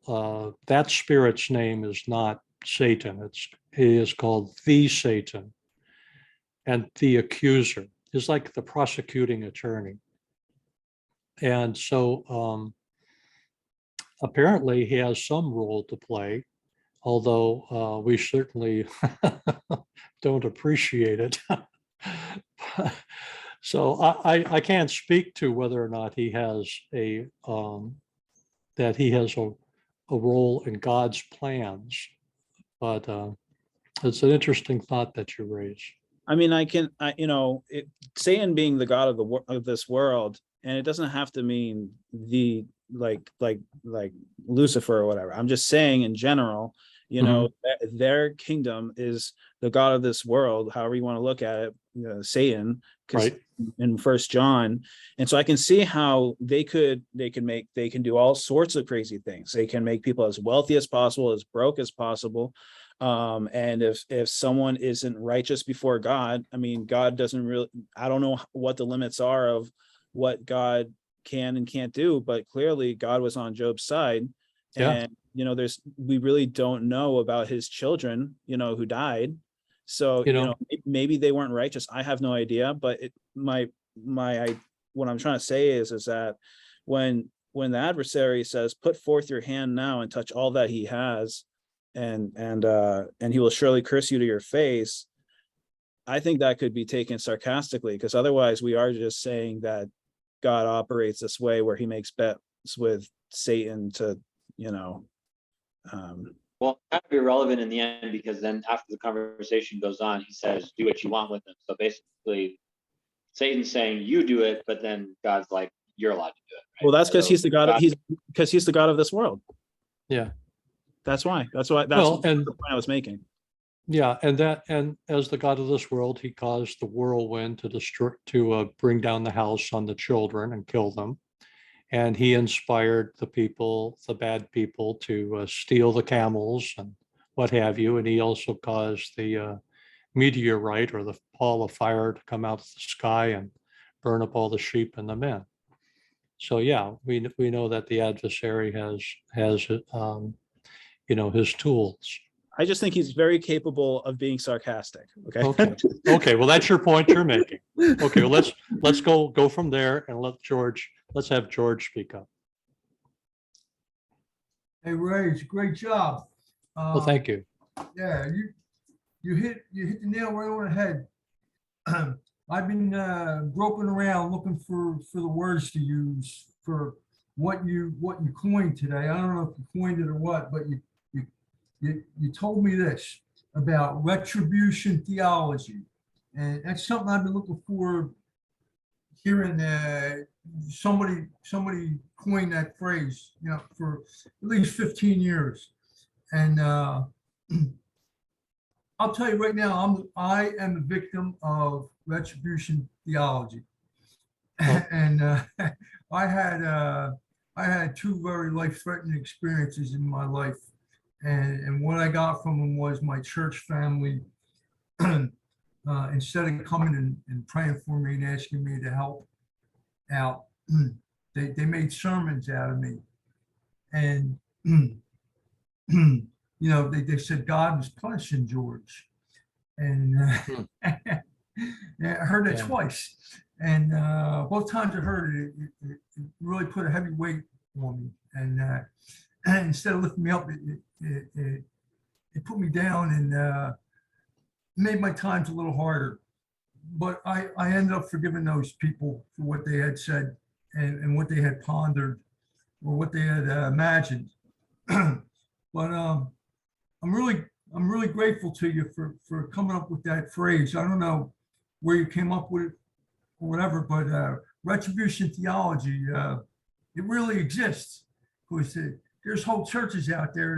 that spirit's name is not Satan. He is called the Satan, and the accuser is like the prosecuting attorney. And so apparently he has some role to play, although we certainly don't appreciate it. So I can't speak to whether or not he has a role in God's plans, but it's an interesting thought that you raise. I mean, Satan being the god of this world, and it doesn't have to mean the like Lucifer or whatever. I'm just saying in general, their kingdom is the god of this world, however you want to look at it, Satan, because Right. in First John. And so I can see how they can do all sorts of crazy things. They can make people as wealthy as possible, as broke as possible. And if someone isn't righteous before God, I mean, God doesn't really, I don't know what the limits are of what God can and can't do, but clearly God was on Job's side. Yeah. And we really don't know about his children, who died. So maybe they weren't righteous. I have no idea. But what I'm trying to say is that when the adversary says, "Put forth your hand now and touch all that he has, and he will surely curse you to your face," I think that could be taken sarcastically, because otherwise we are just saying that God operates this way where he makes bets with Satan to, Well, kind of irrelevant in the end, because then after the conversation goes on, he says, "Do what you want with them." So basically, Satan's saying, "You do it," but then God's like, "You're allowed to do it." Right? well, that's because So he's the god of this world. Yeah. That's why. That's Well, and the point I was making. yeah, and as the God of this world, he caused the whirlwind to bring down the house on the children and kill them. And he inspired the bad people, to steal the camels and what have you. And he also caused the meteorite, or the ball of fire, to come out of the sky and burn up all the sheep and the men. So yeah, we know that the adversary has his tools. I just think he's very capable of being sarcastic. Okay. Okay. Well, that's your point you're making. Okay. Well, let's go from there and let's have George speak up. Hey Ray, it's a great job. Well, thank you. Yeah, you hit the nail right on the head. I've been groping around looking for the words to use for what you coined today. I don't know if you coined it or what, but you told me this about retribution theology, and that's something I've been looking for. Hearing somebody coined that phrase, for at least 15 years, and I'll tell you right now, I am a victim of retribution theology, and I had two very life-threatening experiences in my life, and what I got from them was my church family. Instead of coming and praying for me and asking me to help out, they made sermons out of me. And, they said God was punishing George. And I heard that twice. And both times I heard it, it really put a heavy weight on me. And instead of lifting me up, it put me down and made my times a little harder. But I ended up forgiving those people for what they had said and what they had pondered or what they had imagined. But I'm really grateful to you for coming up with that phrase. I don't know where you came up with it or whatever, but retribution theology, it really exists, because there's whole churches out there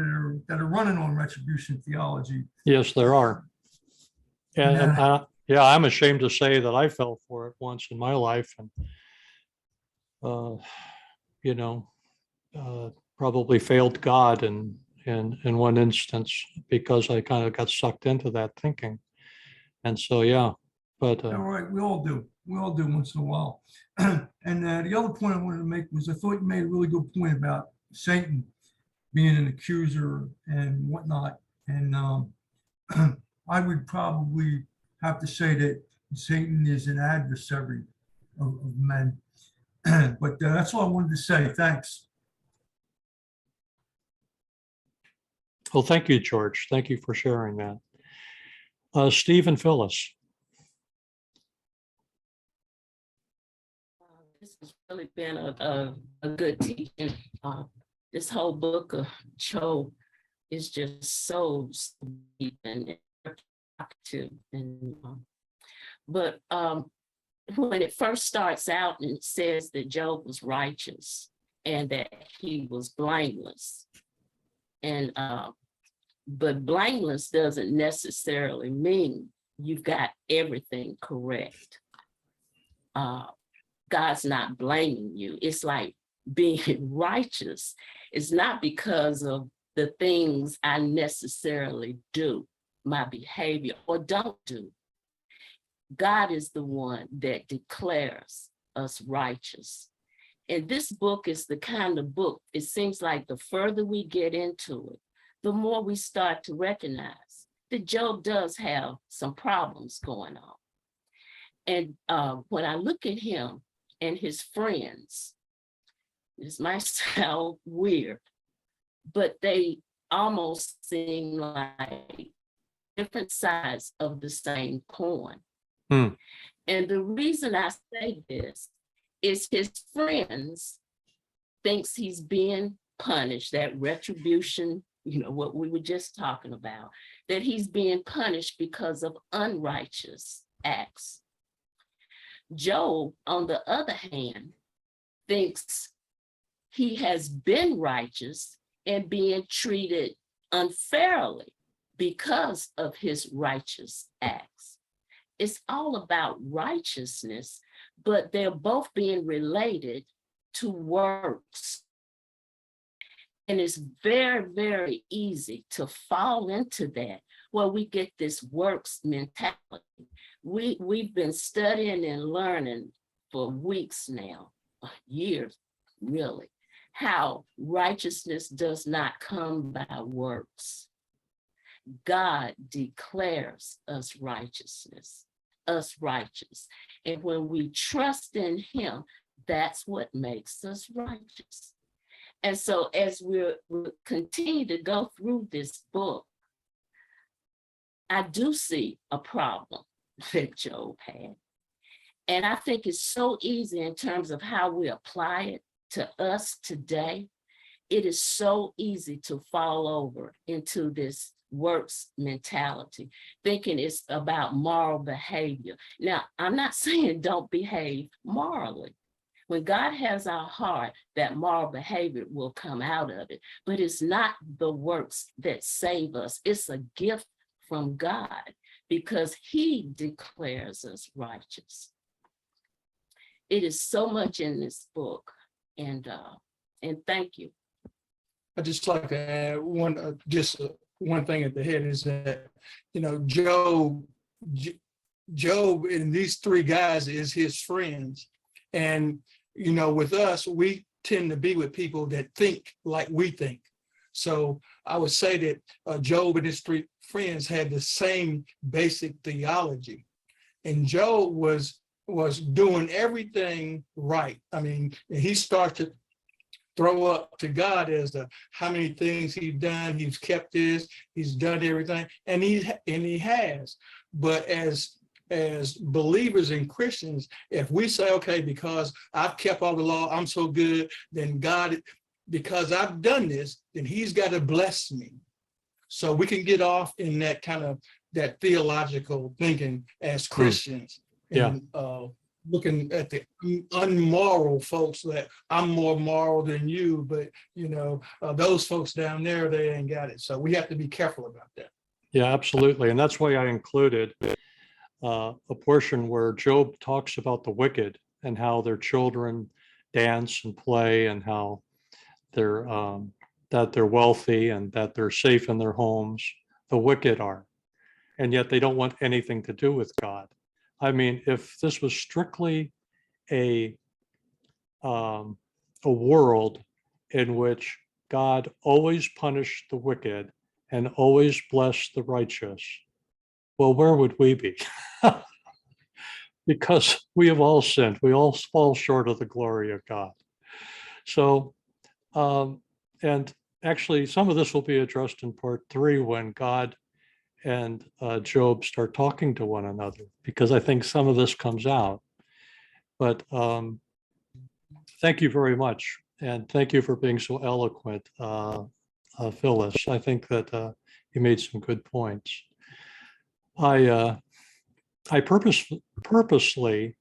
that are running on retribution theology. Yes, there are. And I'm ashamed to say that I fell for it once in my life, and probably failed God in one instance, because I kind of got sucked into that thinking. And so, yeah, but all right, we all do once in a while. And the other point I wanted to make was, I thought you made a really good point about Satan being an accuser and whatnot. And I would probably have to say that Satan is an adversary of men. But that's all I wanted to say. Thanks. Well, thank you, George. Thank you for sharing that. Steve and Phyllis. This has really been a good teaching. This whole book of Job is just so sweet and active. But when it first starts out and it says that Job was righteous and that he was blameless, and but blameless doesn't necessarily mean you've got everything correct. God's not blaming you. It's like being righteous is not because of the things I necessarily do, my behavior or don't do. God is the one that declares us righteous. And this book is the kind of book, it seems like the further we get into it, the more we start to recognize that Job does have some problems going on. And when I look at him and his friends, this might sound weird, but they almost seem like different sides of the same coin. And the reason I say this is his friends thinks he's being punished, that retribution, you know, what we were just talking about, that he's being punished because of unrighteous acts. Job, on the other hand, thinks he has been righteous and being treated unfairly because of his righteous acts. It's all about righteousness, but they're both being related to works. And it's very, very easy to fall into that, where we get this works mentality. We've been studying and learning for weeks now, years really, how righteousness does not come by works. God declares us righteous. And when we trust in him, that's what makes us righteous. And so as we'll continue to go through this book, I do see a problem that Job had. And I think it's so easy in terms of how we apply it to us today. It is so easy to fall over into this works mentality, thinking it's about moral behavior. Now, I'm not saying don't behave morally. When God has our heart, that moral behavior will come out of it, but it's not the works that save us. It's a gift from God because he declares us righteous. It is so much in this book, and thank you. I just like to add one thing at the head is that, you know, Job and these three guys is his friends. And, you know, with us, we tend to be with people that think like we think. So I would say that Job and his three friends had the same basic theology. And Job was doing everything right. I mean, he started to throw up to God as to how many things he's done. He's kept this, he's done everything, and he has. But as believers and Christians, if we say, okay, because I've kept all the law, I'm so good, then God, because I've done this, then he's got to bless me. So we can get off in that kind of that theological thinking as Christians. Yeah. And looking at the unmoral folks that I'm more moral than you, but you know, those folks down there, they ain't got it. So we have to be careful about that. Yeah, absolutely. And that's why I included a portion where Job talks about the wicked and how their children dance and play and how they're that they're wealthy and that they're safe in their homes. The wicked are, and yet they don't want anything to do with God. I mean, if this was strictly a world in which God always punished the wicked and always bless the righteous. Well, where would we be? Because we have all sinned. We all fall short of the glory of God. So, and actually, some of this will be addressed in part 3 when God and Job start talking to one another, because I think some of this comes out. But thank you very much. And thank you for being so eloquent, Phyllis. I think that you made some good points. I purposely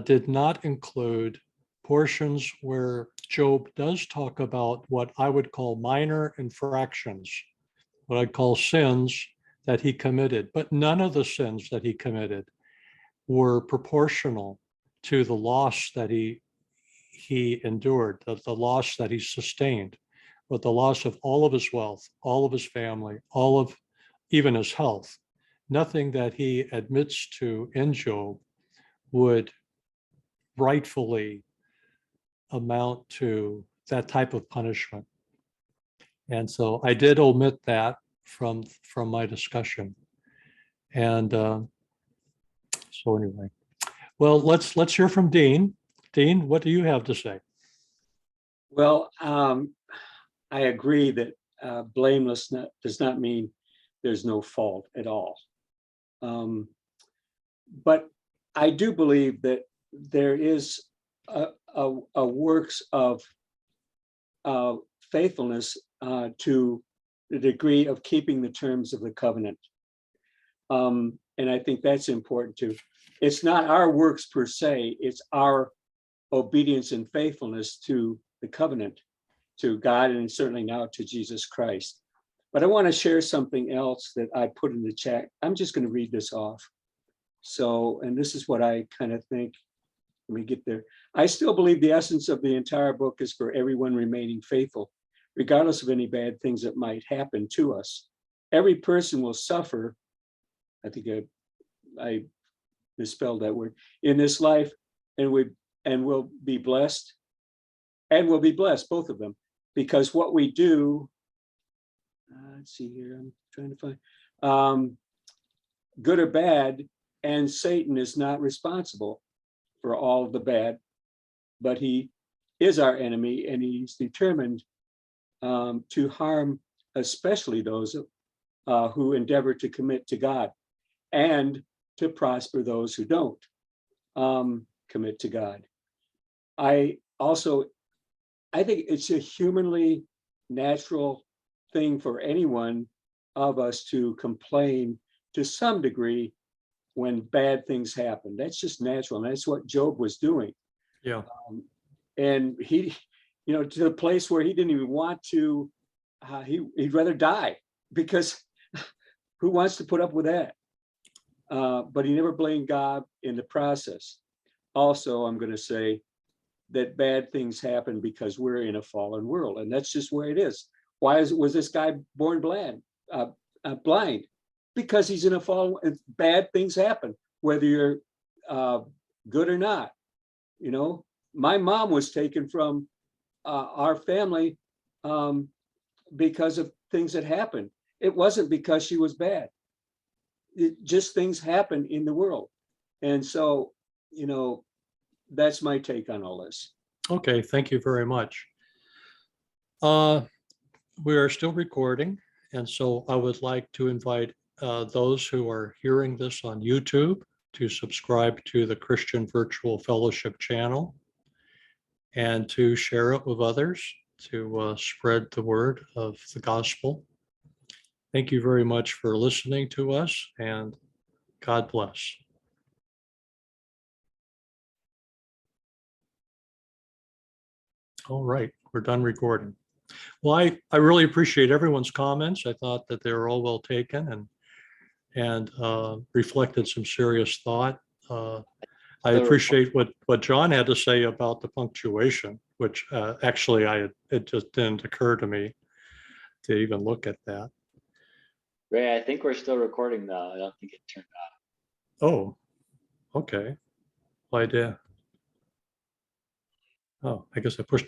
did not include portions where Job does talk about what I would call minor infractions, what I'd call sins that he committed, but none of the sins that he committed were proportional to the loss that he endured, the loss that he sustained, but the loss of all of his wealth, all of his family, all of even his health. Nothing that he admits to in Job would rightfully amount to that type of punishment. And so I did omit that from my discussion. And so anyway, well, let's hear from Dean. Dean, what do you have to say? Well, I agree that blameless does not mean there's no fault at all. But I do believe that there is a works of faithfulness to the degree of keeping the terms of the covenant. And I think that's important too. It's not our works per se, it's our obedience and faithfulness to the covenant, to God, and certainly now to Jesus Christ. But I want to share something else that I put in the chat. I'm just going to read this off. So, and this is what I kind of think. Let me get there. I still believe the essence of the entire book is for everyone remaining faithful, regardless of any bad things that might happen to us. Every person will suffer. I think I misspelled that word in this life, and will be blessed, both of them, because what we do. Let's see here. I'm trying to find good or bad, and Satan is not responsible for all of the bad, but he is our enemy, and he's determined to harm, especially those who endeavor to commit to God, and to prosper those who don't commit to God. I think it's a humanly natural thing for anyone of us to complain to some degree when bad things happen. That's just natural, and that's what Job was doing. Yeah. And he, to the place where he didn't even want to, he'd rather die, because who wants to put up with that? But he never blamed God in the process. Also, I'm going to say that bad things happen because we're in a fallen world, and that's just where it is. Why was this guy born blind? Because he's in a fallen, and bad things happen, whether you're good or not. My mom was taken from our family because of things that happened. It wasn't because she was bad. Just things happen in the world. And so, that's my take on all this. Okay, thank you very much. We are still recording, and so I would like to invite those who are hearing this on YouTube to subscribe to the Christian Virtual Fellowship channel and to share it with others, to spread the word of the gospel. Thank you very much for listening to us, and God bless. All right, we're done recording. Well, I really appreciate everyone's comments. I thought that they were all well taken and reflected some serious thought. I appreciate what John had to say about the punctuation, which actually it just didn't occur to me to even look at that. Ray, I think we're still recording though. I don't think it turned off. Oh, okay. Well, I did. Oh, I guess I pushed